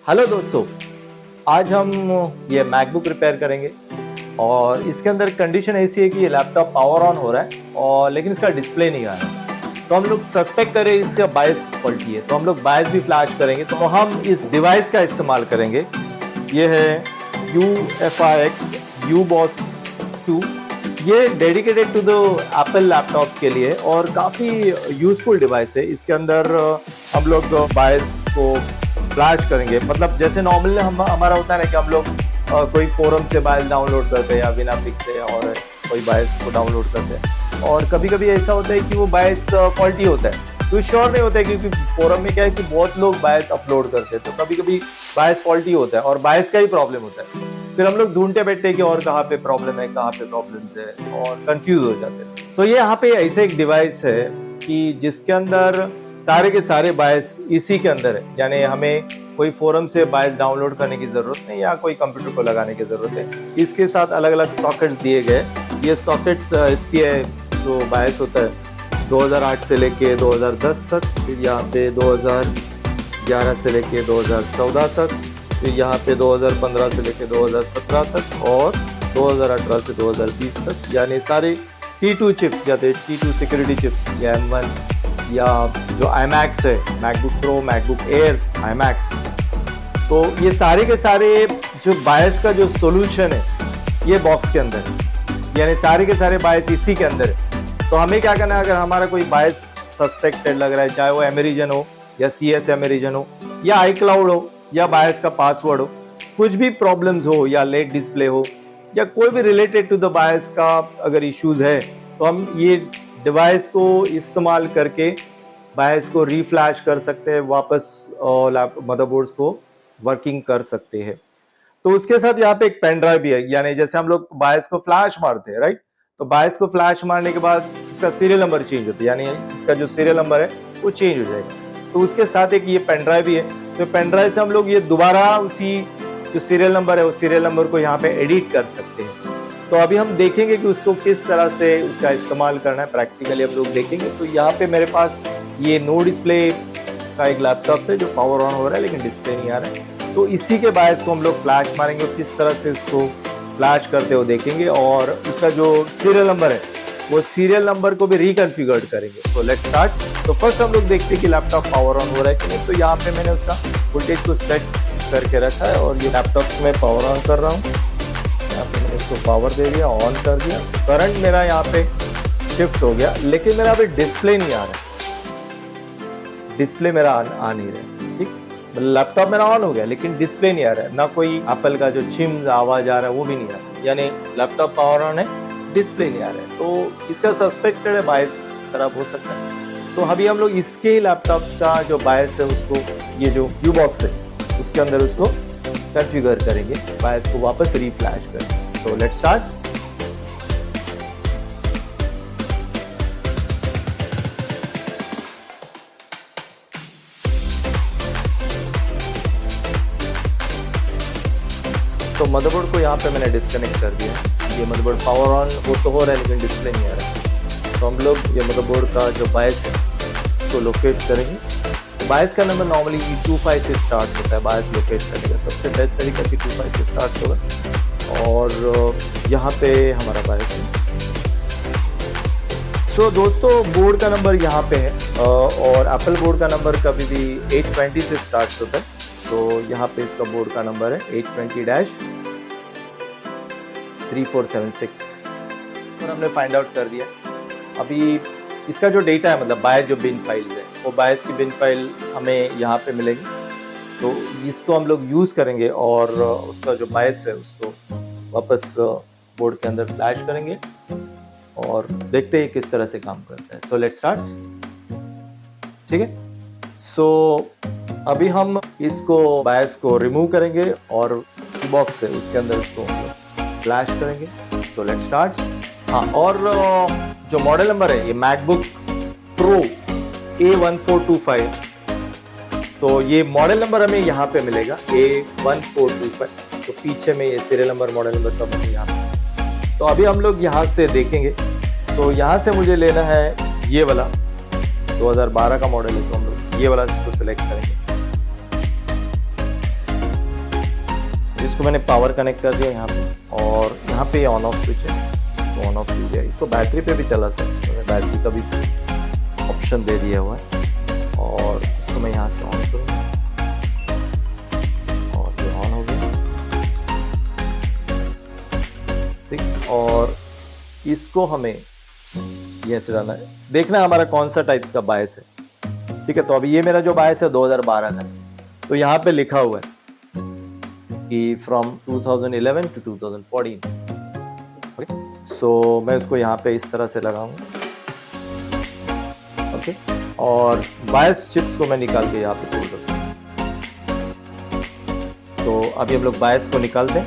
Hello दोस्तों, आज हम ये मैकबुक रिपेयर करेंगे और इसके अंदर कंडीशन ऐसी है कि ये लैपटॉप पावर ऑन हो रहा है और लेकिन इसका डिस्प्ले नहीं आ रहा है। तो हम लोग सस्पेक्ट करें इसका बायस फॉल्टी है, तो हम लोग बायस भी फ्लैश करेंगे। तो हम इस डिवाइस का इस्तेमाल करेंगे। ये है UFIX UBOS 2। ये dedicated to the Apple laptops के लिए और काफ़ी यूजफुल डिवाइस है। इसके अंदर हम लोग बायस को फ्लैश करेंगे, मतलब जैसे नॉर्मली हमारा होता है ना कि हम लोग कोई फोरम से बायस डाउनलोड करते हैं या विनापिक से और कोई बायस को डाउनलोड करते हैं। और कभी कभी ऐसा होता है कि वो बायस फॉल्टी होता है, तो श्योर नहीं होता है क्योंकि फोरम में क्या है कि बहुत लोग बायस अपलोड करते हैं, तो कभी कभी बायस फॉल्टी होता है और बायस का ही प्रॉब्लम होता है। फिर हम लोग ढूंढते बैठते हैं कि और कहाँ पे प्रॉब्लम है, कहाँ पे प्रॉब्लम है, और कंफ्यूज हो जाते हैं। तो ये यहाँ पे ऐसे एक डिवाइस है कि जिसके अंदर सारे के सारे बायस इसी के अंदर है, यानी हमें कोई फोरम से बायस डाउनलोड करने की जरूरत नहीं या कोई कंप्यूटर को लगाने की जरूरत है। इसके साथ अलग अलग सॉकेट्स दिए गए। ये सॉकेट्स इसकी जो बायस होता है 2008 से लेके 2010 तक, फिर यहाँ पे 2011 से लेके 2014 तक, फिर यहाँ पे 2015 से लेके 2017 तक और 2018 से 2020 तक, यानी सारे T2 चिप्स जाते हैं, T2 सिक्योरिटी चिप्स या M1 या जो iMac है, MacBook Pro, MacBook Airs, iMac। तो ये सारे के सारे जो बायस का जो सॉल्यूशन है ये बॉक्स के अंदर है, यानी सारे के सारे बायस इसी के अंदर है। तो हमें क्या करना है, अगर हमारा कोई बायस सस्पेक्टेड लग रहा है, चाहे वो अमेरिजन हो या CS अमेरिजन हो या iCloud हो या बायस का पासवर्ड हो, कुछ भी प्रॉब्लम्स हो या लेट डिस्प्ले हो या कोई भी रिलेटेड टू द बायस का अगर इश्यूज है, तो हम ये डिवाइस को इस्तेमाल करके बायस को रीफ्लैश कर सकते हैं, वापस मदरबोर्ड्स को वर्किंग कर सकते हैं। तो उसके साथ यहाँ पे एक पेन ड्राइव भी है, यानी जैसे हम लोग बायस को फ्लैश मारते हैं, राइट, तो बायस को फ्लैश मारने के बाद उसका सीरियल नंबर चेंज होता है, यानी इसका जो सीरियल नंबर है वो चेंज हो जाएगा। तो उसके साथ एक ये पेन ड्राइव भी है। तो पेन ड्राइव से हम लोग ये दोबारा उसी जो सीरियल नंबर है वो सीरियल नंबर को यहाँ पे एडिट कर सकते हैं। तो अभी हम देखेंगे कि उसको किस तरह से उसका इस्तेमाल करना है, प्रैक्टिकली हम लोग देखेंगे। तो यहाँ पे मेरे पास ये नो डिस्प्ले का एक लैपटॉप है जो पावर ऑन हो रहा है लेकिन डिस्प्ले नहीं आ रहा है। तो इसी के बायस को हम लोग फ्लैश मारेंगे और किस तरह से इसको फ्लैश करते हो देखेंगे, और उसका जो सीरियल नंबर है वो सीरियल नंबर को भी रिकॉन्फ़िगर करेंगे। तो लेट्स स्टार्ट। तो फर्स्ट हम लोग देखते हैं कि लैपटॉप पावर ऑन हो रहा है कि नहीं। तो यहाँ पे मैंने उसका वोल्टेज को सेट करके रखा है और ये लैपटॉप में पावर ऑन कर रहा हूँ। यहाँ पे मैंने इसको पावर दे दिया, ऑन कर दिया, करंट मेरा यहाँ पे शिफ्ट हो गया, लेकिन मेरा अभी डिस्प्ले नहीं आ रहा है, डिस्प्ले मेरा आ नहीं रहा है। ठीक, लैपटॉप मेरा ऑन हो गया लेकिन डिस्प्ले नहीं आ रहा है, ना कोई एप्पल का जो चिम्स आवाज आ रहा है वो भी नहीं आ रहा है, यानी लैपटॉप पावर ऑन है, डिस्प्ले नहीं आ रहा है। तो इसका सस्पेक्टेड है बायस खराब हो सकता है। तो अभी हम लोग इसके लैपटॉप का जो बायस है उसको, ये जो UBOS है उसके अंदर उसको कॉन्फ़िगर करेंगे, बायस को वापस रीफ्लैश करेंगे। तो लेट्स स्टार्ट। तो मदरबोर्ड को यहाँ पे मैंने डिस्कनेक्ट कर दिया। ये मदरबोर्ड पावर ऑन वो तो हो रहा है लेकिन डिस्प्ले नहीं आ रहा है। तो हम लोग ये मदरबोर्ड का जो बायस है उसको लोकेट करेंगे। तो बायस का नंबर नॉर्मली 25 से स्टार्ट होता है। बायस लोकेट करने का सबसे बेस्ट तरीका 25 से स्टार्ट होगा और यहाँ पे हमारा बायस है। सो दोस्तों, बोर्ड का नंबर यहाँ पे है और एप्पल बोर्ड का नंबर कभी भी 820 से स्टार्ट होता है। तो यहाँ पे इसका बोर्ड का नंबर है 820-3476 और हमने फाइंड आउट कर दिया। अभी इसका जो डेटा है, मतलब बायस जो बिन फाइल है, वो बायस की बिन फाइल हमें यहाँ पे मिलेगी। तो इसको हम लोग यूज़ करेंगे और उसका जो बायस है उसको वापस बोर्ड के अंदर फ्लैश करेंगे और देखते हैं किस तरह से काम करता है। So let's start. ठीक है, सो अभी हम इसको बायस को रिमूव करेंगे और बॉक्स है उसके अंदर इसको फ्लैश करेंगे। So let's start. हाँ, और जो मॉडल नंबर है ये मैकबुक प्रो A1425, तो ये मॉडल नंबर हमें यहाँ पे मिलेगा A1425। तो पीछे में ये सीरियल नंबर, मॉडल नंबर सब हमें यहाँ पे। तो अभी हम लोग यहाँ से देखेंगे। तो यहाँ से मुझे लेना है ये वाला 2012 का मॉडल है, तो हम लोग ये वाला इसको सिलेक्ट करेंगे। इसको मैंने पावर कनेक्ट कर दिया यहाँ पे, और यहाँ पे ऑन ऑफ स्विच है तो ऑन ऑफ हो गया। इसको बैटरी पे भी चला सकते हैं, बैटरी का भी ऑप्शन दे दिया हुआ है। और इसको मैं यहाँ से ऑन करूँगा और ये ऑन हो गया, ठीक। और इसको हमें ये से डालना है, देखना हमारा कौन सा टाइप्स का बायस है, ठीक है। तो अभी ये मेरा जो बायस है 2012 का है, तो यहाँ पे लिखा हुआ है कि फ्रॉम 2011 टू 2014, ओके। सो मैं उसको यहाँ पे इस तरह से लगाऊंगा, ओके। और बायस चिप्स को मैं निकाल के यहाँ पे सोल्डर करूँगा। तो अभी हम लोग बायस को निकाल दें।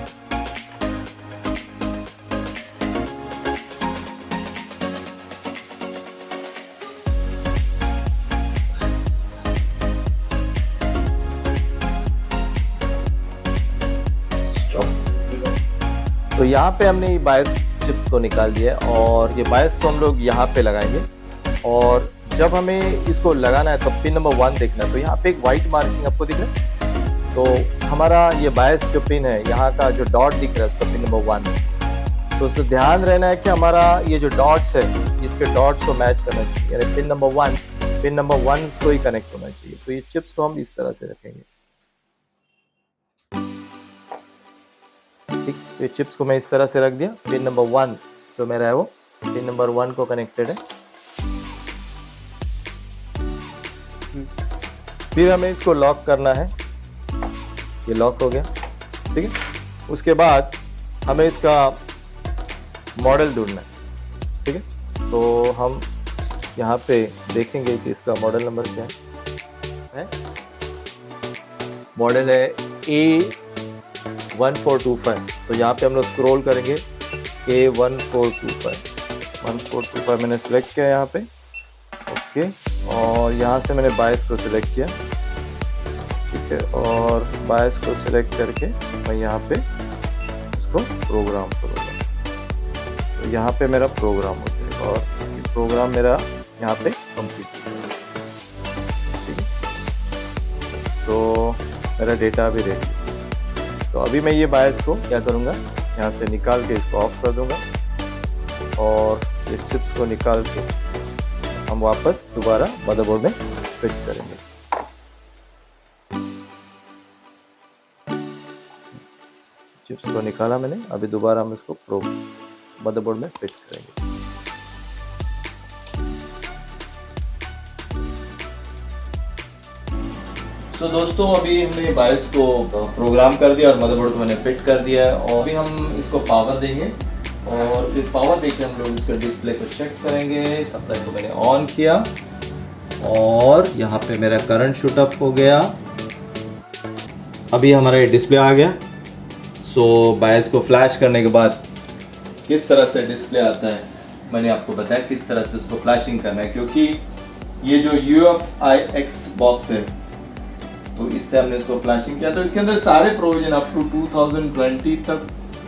तो यहाँ पे हमने ये बायस चिप्स को निकाल दिया है और ये बायस को हम लोग यहाँ पे लगाएंगे। और जब हमें इसको लगाना है तो पिन नंबर 1 देखना है, तो यहाँ पे एक वाइट मार्किंग आपको दिख रहा है। तो हमारा ये बायस जो पिन है, यहाँ का जो डॉट दिख रहा है उसका पिन नंबर 1 है। तो उससे ध्यान रहना है कि हमारा ये जो डॉट्स है इसके डॉट्स को मैच करना चाहिए, यानी पिन नंबर 1 को ही कनेक्ट होना चाहिए। तो ये चिप्स को हम इस तरह से रखेंगे, ठीक। ये चिप्स को मैं इस तरह से रख दिया। पिन नंबर 1 जो मेरा है वो पिन नंबर 1 को कनेक्टेड है। फिर हमें इसको लॉक करना है, ये लॉक हो गया, ठीक है। उसके बाद हमें इसका मॉडल ढूंढना है, ठीक है। तो हम यहाँ पे देखेंगे कि इसका मॉडल नंबर क्या है। मॉडल है A1425। तो यहाँ पे हम लोग स्क्रॉल करेंगे, A1425 मैंने सेलेक्ट किया यहाँ पे, ओके। और यहाँ से मैंने बायस को सिलेक्ट किया, ठीक है। और बायस को सिलेक्ट करके मैं यहाँ पे उसको प्रोग्राम करूँगा। तो यहाँ पे मेरा प्रोग्राम हो जाएगा और ये प्रोग्राम मेरा यहाँ पे कंप्लीट हो जाएगा, ठीक है। तो मेरा डेटा भी रेडी। तो अभी मैं ये बायस को क्या करूँगा, यहाँ से निकाल के इसको ऑफ कर दूँगा और ये चिप्स को निकाल के हम वापस दोबारा मदरबोर्ड में फिट करेंगे। चिप्स को निकाला मैंने, अभी दोबारा हम इसको मदरबोर्ड में फिट करेंगे। तो दोस्तों अभी हमने बायस को प्रोग्राम कर दिया और मदरबोर्ड को मैंने फिट कर दिया है। और अभी हम इसको पावर देंगे और फिर पावर देके हम लोग इसका डिस्प्ले को चेक करेंगे। सप्लाई को मैंने ऑन किया और यहाँ पे मेरा करंट शूट अप हो गया। अभी हमारा ये डिस्प्ले आ गया। सो बायस को फ्लैश करने के बाद किस तरह से डिस्प्ले आता है मैंने आपको बताया किस तरह से उसको फ्लैशिंग करना है, क्योंकि ये जो UFIX बॉक्स है तो इससे हमने इसको फ्लैशिंग किया। तो इसके अंदर सारे प्रोविजन अप टू 2020 तक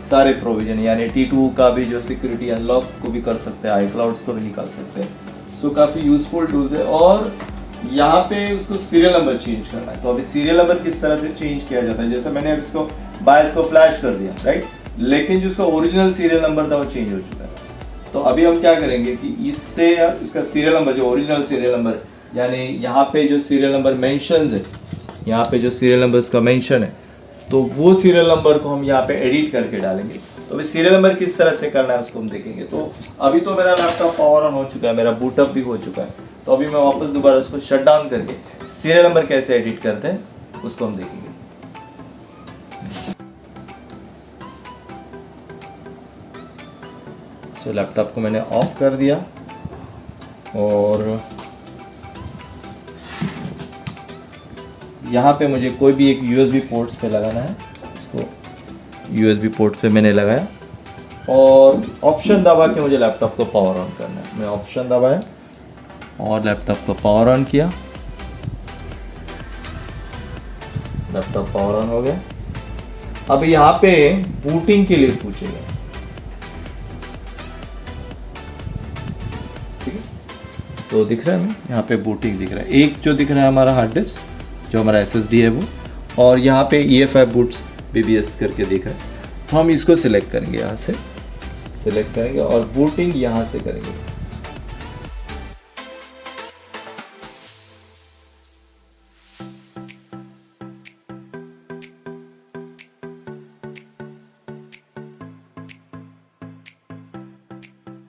सारे प्रोविजन, यानी T2 का भी जो सिक्योरिटी अनलॉक को भी कर सकते हैं, iClouds को भी निकाल सकते हैं। सो काफ़ी यूजफुल टूल्स है। और यहाँ पे उसको सीरियल नंबर चेंज करना है। तो अभी सीरियल नंबर किस तरह से चेंज किया जाता है, जैसे मैंने अब इसको बायस को फ्लैश कर दिया, राइट, लेकिन जो उसका ओरिजिनल सीरियल नंबर था वो चेंज हो चुका है। तो अभी हम क्या करेंगे कि इससे इसका सीरियल नंबर जो ओरिजिनल सीरियल नंबर, यानी यहाँ पे जो सीरियल नंबर मेंशन्स है, यहाँ पे जो सीरियल नंबर इसका मेंशन है, तो वो सीरियल नंबर को हम यहाँ पे एडिट करके डालेंगे। तो अभी सीरियल नंबर किस तरह से करना है उसको हम देखेंगे। तो अभी तो मेरा लैपटॉप पावर ऑन हो चुका है, मेरा बूटअप भी हो चुका है। तो अभी मैं वापस दोबारा उसको शट डाउन करके सीरियल नंबर कैसे एडिट करते हैं उसको हम देखेंगे। सो लैपटॉप को मैंने ऑफ कर दिया और यहाँ पे मुझे कोई भी एक USB पोर्ट्स पे लगाना है। इसको USB पोर्ट पे मैंने लगाया और ऑप्शन दबा के मुझे लैपटॉप को पावर ऑन करना है। मैं ऑप्शन दबाया और लैपटॉप को पावर ऑन किया, लैपटॉप पावर ऑन हो गया। अब यहाँ पे बूटिंग के लिए पूछेगा, ठीक है। तो दिख रहा है हमें यहाँ पे बूटिंग दिख रहा है। एक जो दिख रहा है हमारा हार्ड डिस्क जो हमारा SSD है वो, और यहाँ पे EFI बूट्स PBS करके दिख रहा है। तो हम इसको सिलेक्ट करेंगे, यहाँ से सिलेक्ट करेंगे और बूटिंग यहाँ से करेंगे।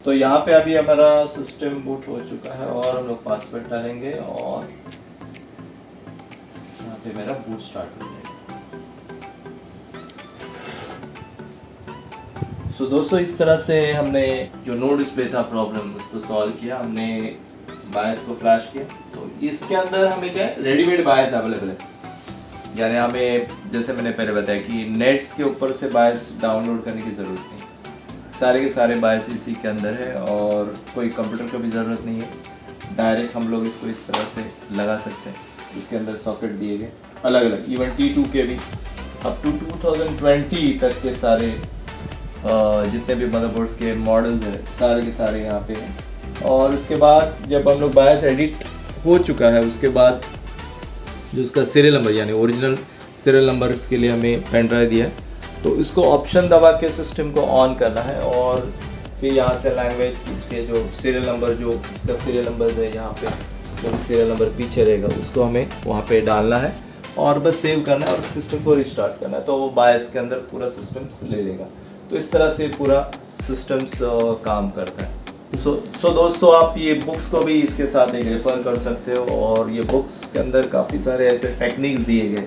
तो यहाँ पे अभी हमारा सिस्टम बूट हो चुका है और हम लोग पासवर्ड डालेंगे और यहाँ पे मेरा बूट स्टार्ट हो जाएगा। सो दोस्तों, इस तरह से हमने जो नो डिस्प्ले था प्रॉब्लम उसको सॉल्व किया। हमने बायस को फ्लैश किया। तो इसके अंदर हमें क्या है, रेडीमेड बायस अवेलेबल है। यानी हमें, जैसे मैंने पहले बताया कि नेट्स के ऊपर से बायस डाउनलोड करने की ज़रूरत नहीं, सारे के सारे बायस इसी के अंदर है और कोई कंप्यूटर की भी ज़रूरत नहीं है। डायरेक्ट हम लोग इसको इस तरह से लगा सकते हैं। इसके अंदर सॉकेट दिए गए अलग अलग, इवन T2 के भी अप टू 2020 तक के सारे जितने भी मदरबोर्ड्स के मॉडल्स हैं सारे के सारे यहाँ पे हैं। और उसके बाद जब हम लोग बायस एडिट हो चुका है, उसके बाद जो उसका सीरियल नंबर यानी ओरिजिनल सीरियल नंबर के लिए हमें पेन ड्राइव दिया है, तो इसको ऑप्शन दबा के सिस्टम को ऑन करना है और फिर यहाँ से लैंग्वेज के जो सीरियल नंबर, जो इसका सीरियल नंबर है यहाँ पे, जो भी सीरियल नंबर पीछे रहेगा उसको हमें वहाँ पे डालना है और बस सेव करना है और सिस्टम को रिस्टार्ट करना है। तो वो बायस के अंदर पूरा सिस्टम ले लेगा। तो इस तरह से पूरा सिस्टम्स काम करता है। सो दोस्तों, आप ये बुक्स को भी इसके साथ एक रेफ़र कर सकते हो और ये बुक्स के अंदर काफ़ी सारे ऐसे टेक्निक्स दिए गए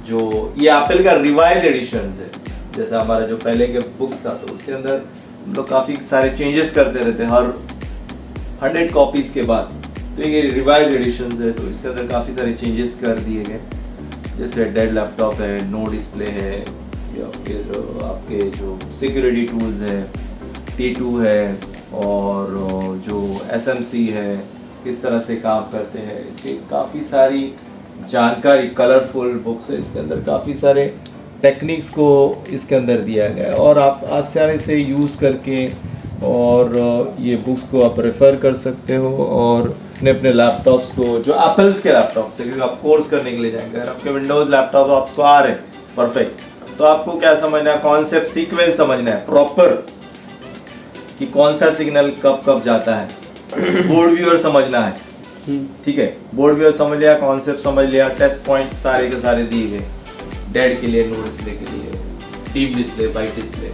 जो ये एप्पल का रिवाइज एडिशन है। जैसे हमारा जो पहले के बुक्स था तो उसके अंदर हम लोग काफ़ी सारे चेंजेस करते रहते हर 100 कॉपीज़ के बाद। तो ये रिवाइज एडिशन है, तो इसके अंदर काफ़ी सारे चेंजेस कर दिए गए। जैसे डेड लैपटॉप है, नो डिस्प्ले है, या फिर आपके जो सिक्योरिटी टूल्स हैं, T2 है और जो SMC है किस तरह से काम करते हैं, इसकी काफ़ी सारी जानकारी, कलरफुल बुक्स है। इसके अंदर काफ़ी सारे टेक्निक्स को इसके अंदर दिया गया है और आप आसानी से यूज़ करके और ये बुक्स को आप रेफ़र कर सकते हो और अपने अपने लैपटॉप्स को, जो एप्पल्स के लैपटॉप्स है, क्योंकि आप कोर्स करने के लिए जाएंगे, अगर आपके विंडोज़ लैपटॉप आपको आ रहे हैं परफेक्ट, तो आपको क्या समझना है, कॉन्सेप्ट सीक्वेंस समझना है प्रॉपर कि कौन सा सिग्नल कब कब जाता है। बोर्ड व्यूअर समझना है, ठीक है, बोर्ड व्यूअर समझ लिया, कॉन्सेप्ट समझ लिया, टेस्ट पॉइंट सारे के सारे दिए गए, डेड के लिए, नो डिस्प्ले के लिए, डीप डिस्प्ले, वाइट डिस्प्ले,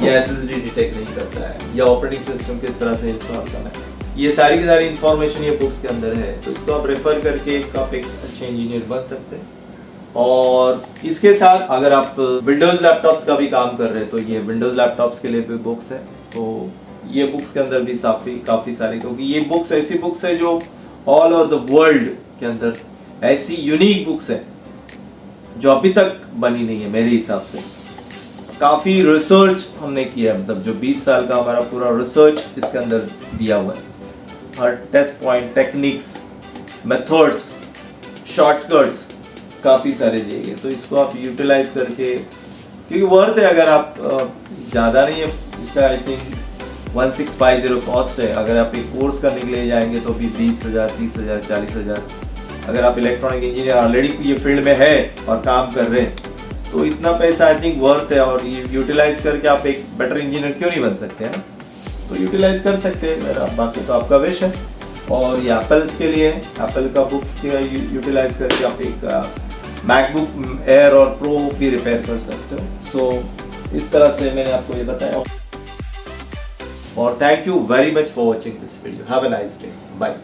या SSD डिटेक्ट नहीं करता है, या ऑपरेटिंग सिस्टम किस तरह से इंस्टॉल करना है, ये सारी की सारी इन्फॉर्मेशन ये बुक्स के अंदर है। तो इसको आप रेफर करके आप एक अच्छे इंजीनियर बन सकते हैं। और इसके साथ अगर आप विंडोज़ लैपटॉप्स का भी काम कर रहे हैं तो ये विंडोज़ लैपटॉप्स के लिए भी बुक्स है। तो ये बुक्स के अंदर भी काफ़ी सारी, क्योंकि ये बुक्स ऐसी बुक्स है जो ऑल ओवर द वर्ल्ड के अंदर ऐसी यूनिक बुक्स है जो अभी तक बनी नहीं है मेरे हिसाब से। काफ़ी रिसर्च हमने किया, मतलब जो 20 साल का हमारा पूरा रिसर्च इसके अंदर दिया हुआ है। हर test point, techniques, methods, shortcuts काफ़ी सारे दिए गए। तो इसको आप यूटिलाइज करके, क्योंकि वर्थ है, अगर आप ज़्यादा नहीं है इसका, आई थिंक 1650 कॉस्ट है। अगर आप एक कोर्स करने के लिए जाएंगे तो भी 20,000, 30,000, 40,000। अगर आप इलेक्ट्रॉनिक इंजीनियर ऑलरेडी ये फील्ड में है और काम कर रहे हैं तो इतना पैसा आई थिंक वर्थ है। और ये यूटिलाइज करके आप एक बेटर इंजीनियर क्यों नहीं बन सकते हैं, तो यूटिलाइज कर सकते हैं मेरा, बाकी तो आपका विश है। और ये एप्पल्स के लिए, एप्पल का बुक्स यूटिलाइज करके आप एक मैकबुक एयर और प्रो भी रिपेयर कर सकते हो। सो इस तरह से मैंने आपको ये बताया। और thank you very much for watching this video. Have a nice day, bye.